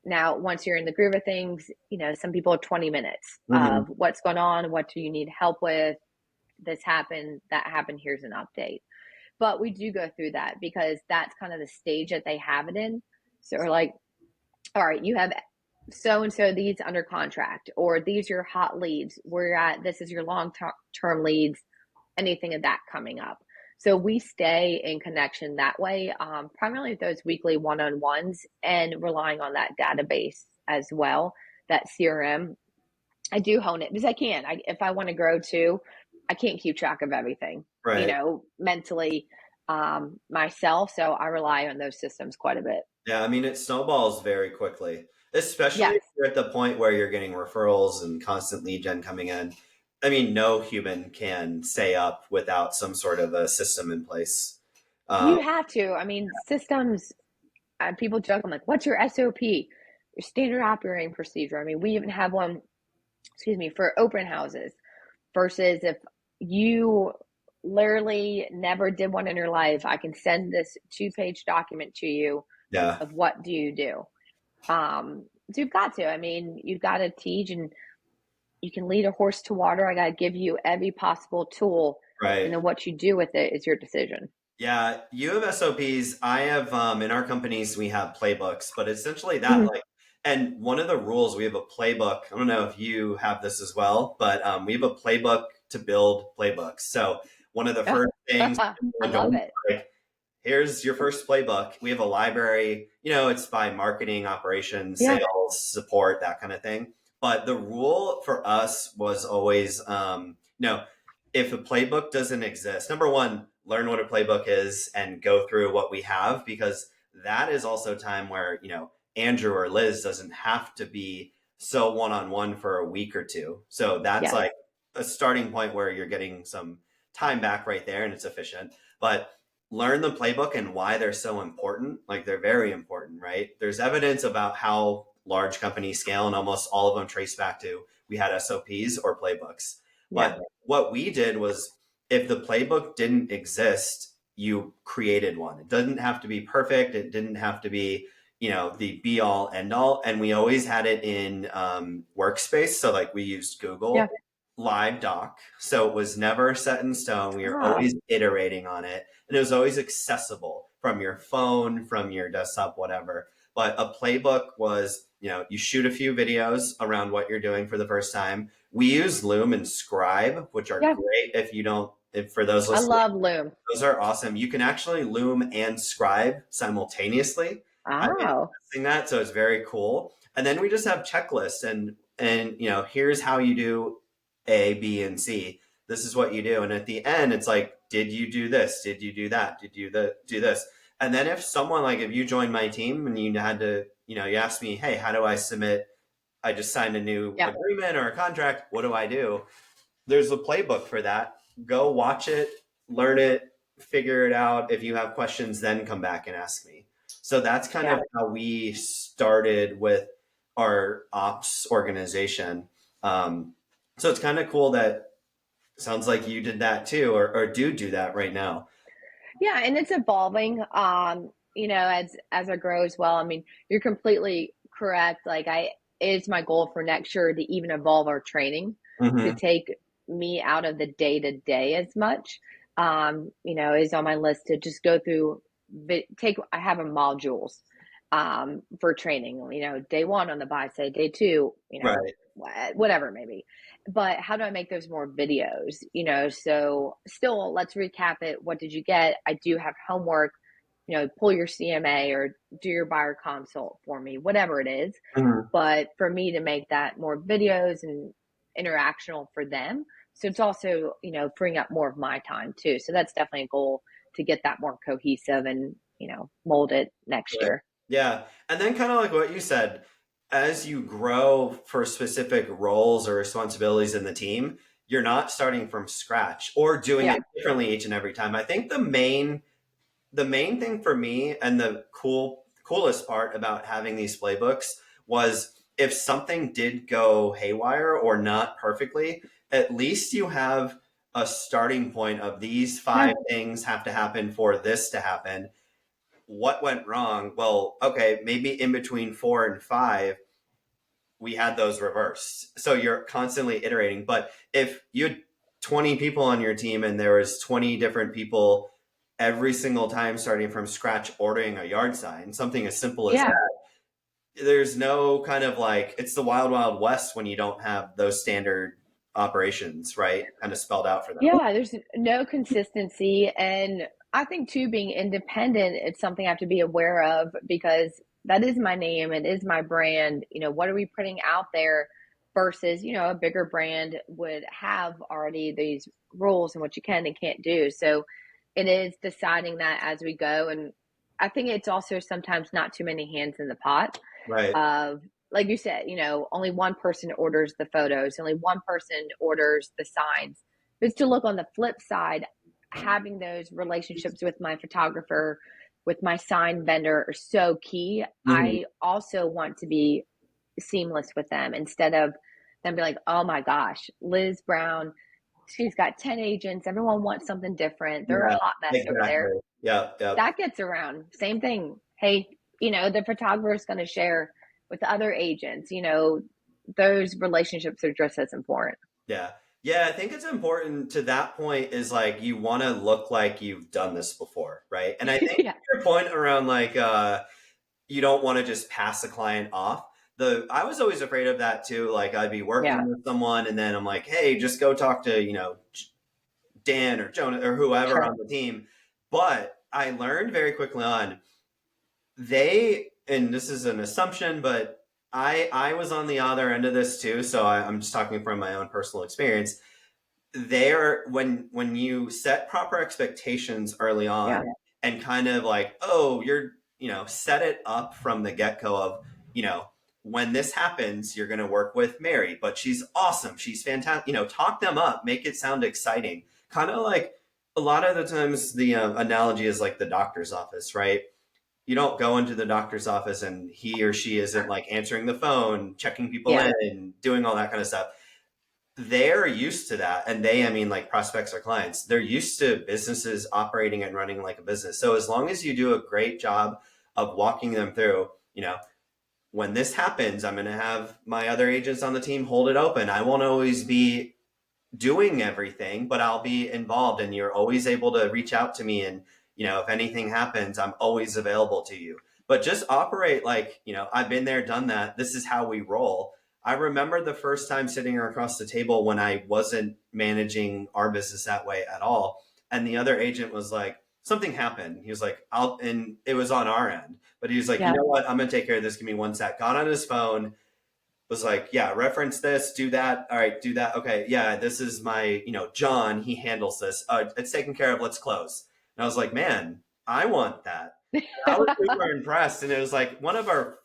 Now, once you're in the groove of things, some people are 20 minutes Mhm. of what's going on, what do you need help with, this happened, that happened, here's an update. But we do go through that because that's kind of the stage that they have it in. So we're like, all right, you have so and so these under contract, or these are your hot leads. We're at this is your long term leads, anything of that coming up. So we stay in connection that way, primarily with those weekly one on ones and relying on that database as well, that CRM. I do hone it because I can. If I want to grow too, I can't keep track of everything, Right. mentally myself. So I rely on those systems quite a bit. Yeah, I mean, it snowballs very quickly, especially Yes. if you're at the point where you're getting referrals and constant lead gen coming in. I mean, no human can stay up without some sort of a system in place. Um, You have to. I mean, systems, people joke, I'm like, what's your SOP? Your standard operating procedure. I mean, we even have one, excuse me, for open houses versus if you literally never did one in your life, I can send this 2-page document to you yeah, of what do you do. So you've got to. I mean, you've got to teach, and you can lead a horse to water. I got to give you every possible tool, and right. then what you do with it is your decision. Yeah, you have SOPs. I have in our companies we have playbooks, but essentially that Mhm. like, and one of the rules we have a playbook. I don't know if you have this as well, but we have a playbook to build playbooks. So one of the first things I people love join, it. like, here's your first playbook. We have a library. It's by marketing, operations, Yeah. sales, support, that kind of thing. But the rule for us was always, if a playbook doesn't exist, number one, learn what a playbook is and go through what we have, because that is also time where, Andrew or Liz doesn't have to be so one on one for a week or two. So that's Yes. like a starting point where you're getting some time back right there and it's efficient. But learn the playbook and why they're so important. Like they're very important, right? There's evidence about how large companies scale, and almost all of them trace back to we had SOPs or playbooks. Yeah. But what we did was if the playbook didn't exist, you created one. It doesn't have to be perfect. It didn't have to be, the be all end all. And we always had it in workspace. So like we used Yeah. Google Live Doc. So it was never set in stone. We were Ah, always iterating on it. And it was always accessible from your phone, from your desktop, whatever. But a playbook was, you shoot a few videos around what you're doing for the first time. We use Loom and Scribe, which are yeah. great if for those I listening, love Loom. those are awesome. You can actually Loom and Scribe simultaneously. I've been Oh, testing that, so it's very cool. And then we just have checklists and here's how you do A, B, and C. This is what you do. And at the end, it's like, did you do this? Did you do that? Did you do this? And then if someone like if you joined my team and you had to, you asked me, hey, how do I submit? I just signed a new yeah. agreement or a contract. What do I do? There's a playbook for that. Go watch it, learn it, figure it out. If you have questions, then come back and ask me. So that's kind Yeah. of how we started with our ops organization. So it's kind of cool that sounds like you did that too, or do that right now. Yeah, and it's evolving. As I grow as well. I mean, you're completely correct. Like it is my goal for next year to even evolve our training to Hmm. take me out of the day to day as much. Is on my list to just go through I have a modules for training, day one on the buy side, day two, Right. whatever maybe. But how do I make those more videos? So still, let's recap it. What did you get? I do have homework, pull your CMA or do your buyer consult for me, whatever it is. Hmm. But for me to make that more videos and interactional for them. So it's also, freeing up more of my time too. So that's definitely a goal to get that more cohesive and, mold it next Right. year. Yeah. And then kind of like what you said, as you grow for specific roles or responsibilities in the team, you're not starting from scratch or doing Yeah. it differently each and every time. I think the main thing for me and the coolest part about having these playbooks was if something did go haywire or not perfectly, at least you have a starting point of these Yeah. five things have to happen for this to happen. What went wrong? Well, okay, maybe in between four and five, we had those reversed. So you're constantly iterating. But if you had 20 people on your team and there was 20 different people every single time starting from scratch ordering a yard sign, something as simple as Yeah. that, there's no kind of like it's the wild wild west when you don't have those standard operations, right? Kind of spelled out for them. Yeah, there's no consistency. And I think, too, being independent, it's something I have to be aware of because that is my name. It is my brand. What are we putting out there versus, a bigger brand would have already these rules and what you can and can't do. So it is deciding that as we go. And I think it's also sometimes not too many hands in the pot Right. of, like you said, only one person orders the photos, only one person orders the signs. But to look on the flip side, having those relationships with my photographer, with my sign vendor are so key. Mhm. I also want to be seamless with them instead of them be like, oh my gosh, Liz Brown, she's got 10 agents. Everyone wants something different. They're a Yeah, hot mess over there. exactly. Yeah, yeah. That gets around. Same thing. Hey, the photographer is going to share with other agents. Those relationships are just as important. Yeah. Yeah, I think it's important to that point is like you want to look like you've done this before, right? And I think Yeah. your point around like you don't want to just pass a client off. The I was always afraid of that too. Like I'd be Yeah. working with someone and then I'm like, "Hey, just go talk to, Dan or Jonah or whoever Sure. on the team." But I learned very quickly on and this is an assumption, but I was on the other end of this too, so I'm just talking from my own personal experience. There, when you set proper expectations early Yeah. on and kind of like, oh, you're, set it up from the get-go of, you know when this happens, you're going to work with Mary, but she's awesome, she's fantastic, talk them up, make it sound exciting, kind of like a lot of the times the analogy is like the doctor's office, right? You don't go into the doctor's office and he or she isn't like answering the phone, checking people Yeah. in, doing all that kind of stuff. They're used to that. And they, I mean, like prospects or clients, they're used to businesses operating and running like a business. So as long as you do a great job of walking them through, when this happens, I'm going to have my other agents on the team hold it open. I won't always be doing everything, but I'll be involved, and you're always able to reach out to me. And, if anything happens, I'm always available to you. But just operate like, I've been there, done that. This is how we roll. I remember the first time sitting across the table when I wasn't managing our business that way at all. And the other agent was like, something happened. He was like, and it was on our end, but he was like, you Yeah. know what? I'm going to take care of this. Give me one sec. Got on his phone, was like, yeah, reference this, do that. All right, do that. Okay, yeah, this is my, John, he handles this. It's taken care of. Let's close. And I was like, man, I want that. And I was super impressed. And it was like one of our,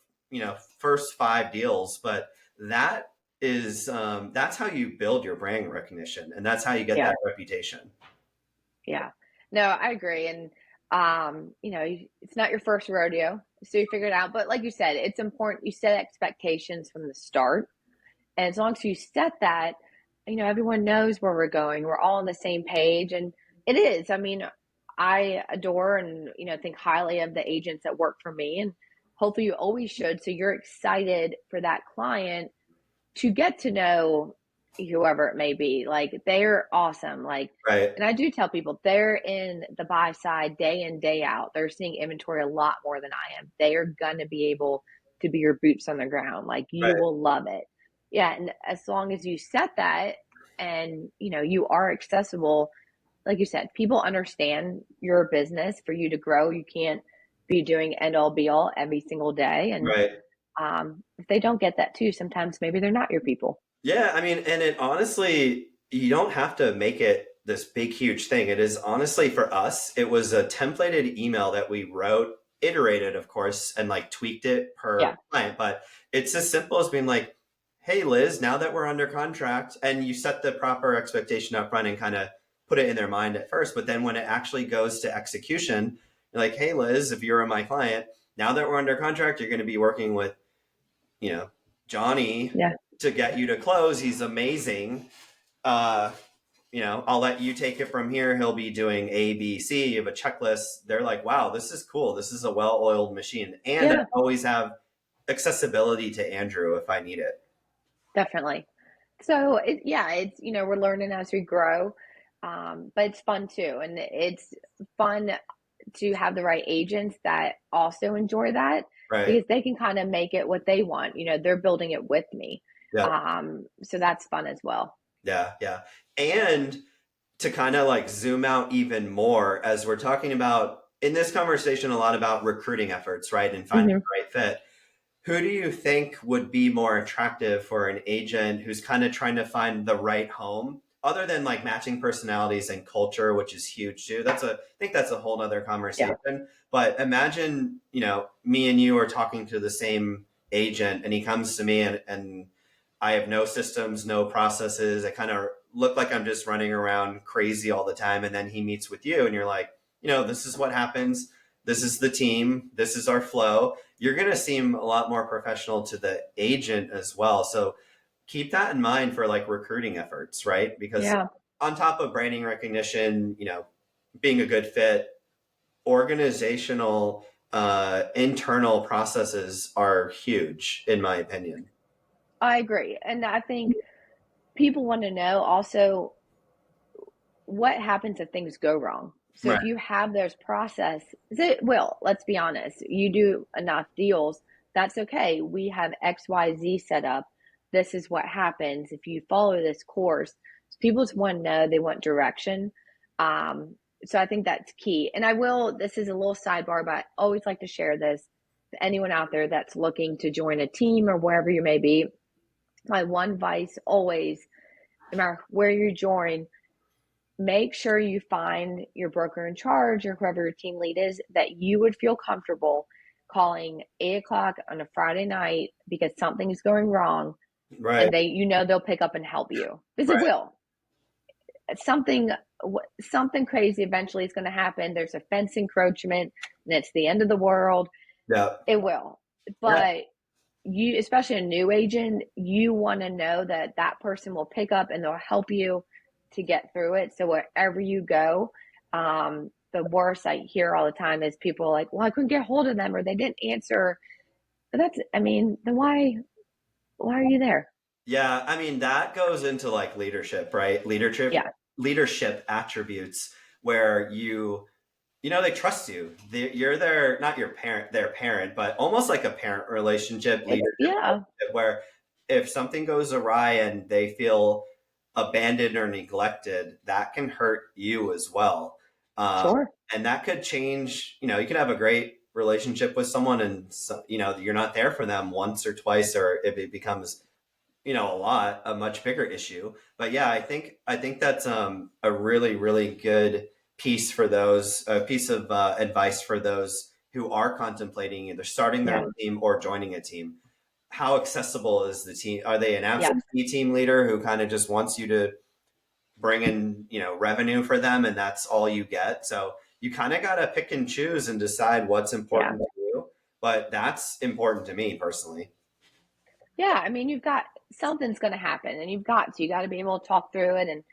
first 5 deals. But that is, that's how you build your brand recognition. And that's how you get Yeah. that reputation. Yeah. No, I agree. And, it's not your first rodeo. So you figure it out. But like you said, it's important you set expectations from the start. And as long as you set that, everyone knows where we're going. We're all on the same page. And it is. I mean, I adore and, think highly of the agents that work for me. And hopefully you always should. So you're excited for that client to get to know whoever it may be. Like they're awesome. Like, Right, and I do tell people they're in the buy side day in, day out. They're seeing inventory a lot more than I am. They are going to be able to be your boots on the ground. Like you right, will love it. Yeah. And as long as you set that and, you are accessible, like you said, people understand your business for you to grow. You can't be doing end all be all every single day. And right. if they don't get that too, sometimes maybe they're not your people. Yeah, I mean, and it honestly, you don't have to make it this big, huge thing. It is honestly for us, it was a templated email that we wrote, iterated, of course, and like tweaked it per Yeah. client. But it's as simple as being like, hey, Liz, now that we're under contract, and you set the proper expectation up front and kind of put it in their mind at first. But then when it actually goes to execution, you're like, hey, Liz, if you're my client, now that we're under contract, you're going to be working with, you know, Johnny Yeah. to get you to close. He's amazing. Uh, I'll let you take it from here. He'll be doing A, B, C. You have a checklist. They're like, wow, this is cool. This is a well-oiled machine. And I Yeah, always have accessibility to Andrew if I need it. definitely. So yeah, it's, we're learning as we grow. But it's fun too. And it's fun to have the right agents that also enjoy that Right. because they can kind of make it what they want. They're building it with me. Yeah. So that's fun as well. Yeah. Yeah. And to kind of like zoom out even more, as we're talking about in this conversation, a lot about recruiting efforts, right? And finding Hmm. the right fit. Who do you think would be more attractive for an agent who's kind of trying to find the right home, other than like matching personalities and culture, which is huge too? I think that's a whole other Yeah. conversation. But imagine, me and you are talking to the same agent and he comes to me, and I have no systems, no processes. I kind of look like I'm just running around crazy all the time. And then he meets with you and you're like, this is what happens. This is the team. This is our flow. You're going to seem a lot more professional to the agent as well. So keep that in mind for like recruiting efforts, right? Because Yeah. on top of branding recognition, being a good fit, organizational, internal processes are huge, in my opinion. I agree. And I think people want to know also what happens if things go wrong. So Right. if you have those processes, it will, let's be honest, you do enough deals, that's okay. We have XYZ set up. This is what happens if you follow this course. So people just want to know, they want direction. So I think that's key. And this is a little sidebar, but I always like to share this. anyone out there that's looking to join a team or wherever you may be, my one advice always, no matter where you join, make sure you find your broker in charge or whoever your team lead is that you would feel comfortable calling 8 o'clock on a Friday night because something is going wrong, Right. and they'll pick up and help you, because it Right. will. Something something crazy eventually is going to happen. There's a fence encroachment and it's the end of the world. Yeah. It will. Yeah. But you, especially a new agent, you want to know that that person will pick up and they'll help you to get through it. So wherever you go, the worst I hear all the time is people like, well, I couldn't get hold of them or they didn't answer. But then why are you there? Yeah, I mean that goes into like leadership, right? Yeah, Leadership attributes where they trust you. You're their not your parent, their parent, but almost like a parent relationship, leadership yeah, relationship, where if something goes awry and they feel abandoned or neglected, that can hurt you as well. Um, sure. and that could change. You could have a great relationship with someone, and you're not there for them once or twice, or if it becomes a much bigger issue. But yeah, I think that's a really, really good piece of advice for those who are contemplating either starting their Yeah, own team or joining a team. How accessible is the team? Are they an yeah, absentee team leader who kind of just wants you to bring in, revenue for them and that's all you get? So you kind of got to pick and choose and decide what's yeah. important to you. But that's important to me personally. Yeah, I mean, you've got something's going to happen and you got to be able to talk through it, and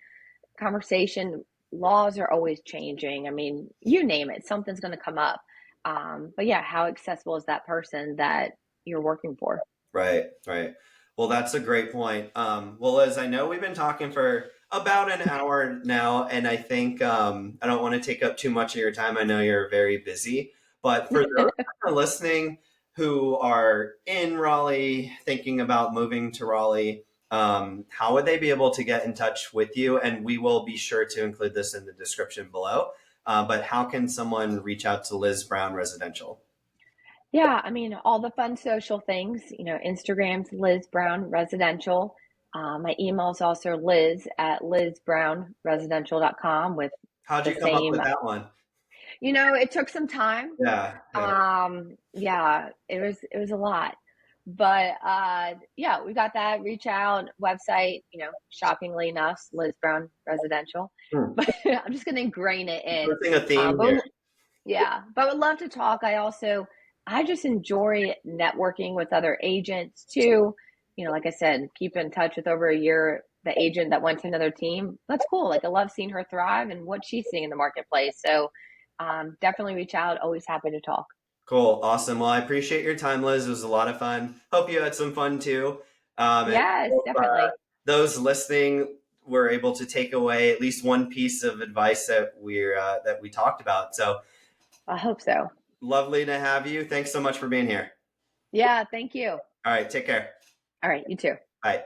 conversation laws are always changing. I mean, you name it, something's going to come up. But yeah, how accessible is that person that you're working for? Right, right. Well, that's a great point. Well, Liz, I know we've been talking for about an hour now, and I think I don't want to take up too much of your time. I know you're very busy, but for those who are listening who are in Raleigh, thinking about moving to Raleigh, how would they be able to get in touch with you? And we will be sure to include this in the description below. But how can someone reach out to Liz Brown Residential? Yeah, I mean, all the fun social things, Instagram's Liz Brown Residential. My email is also liz@lizbrownresidential.com with How'd the you come up same. with that one? It took some time. Yeah, yeah. Yeah, it was a lot. But yeah, we got that. Reach out, website, shockingly enough, Liz Brown Residential. Hmm. But I'm just gonna ingrain it in. Noticing a theme here. But yeah, but would love to talk. I just enjoy networking with other agents too. Like I said, keep in touch with over a year the agent that went to another team. That's cool. Like I love seeing her thrive and what she's seeing in the marketplace. So definitely reach out. Always happy to talk. Cool. Awesome. Well, I appreciate your time, Liz. It was a lot of fun. Hope you had some fun too. And Yes, hope, definitely. those listening were able to take away at least one piece of advice that we talked about. So I hope so. lovely to have you. Thanks so much for being here. Yeah, thank you. All right. Take care. All right, you too. Bye.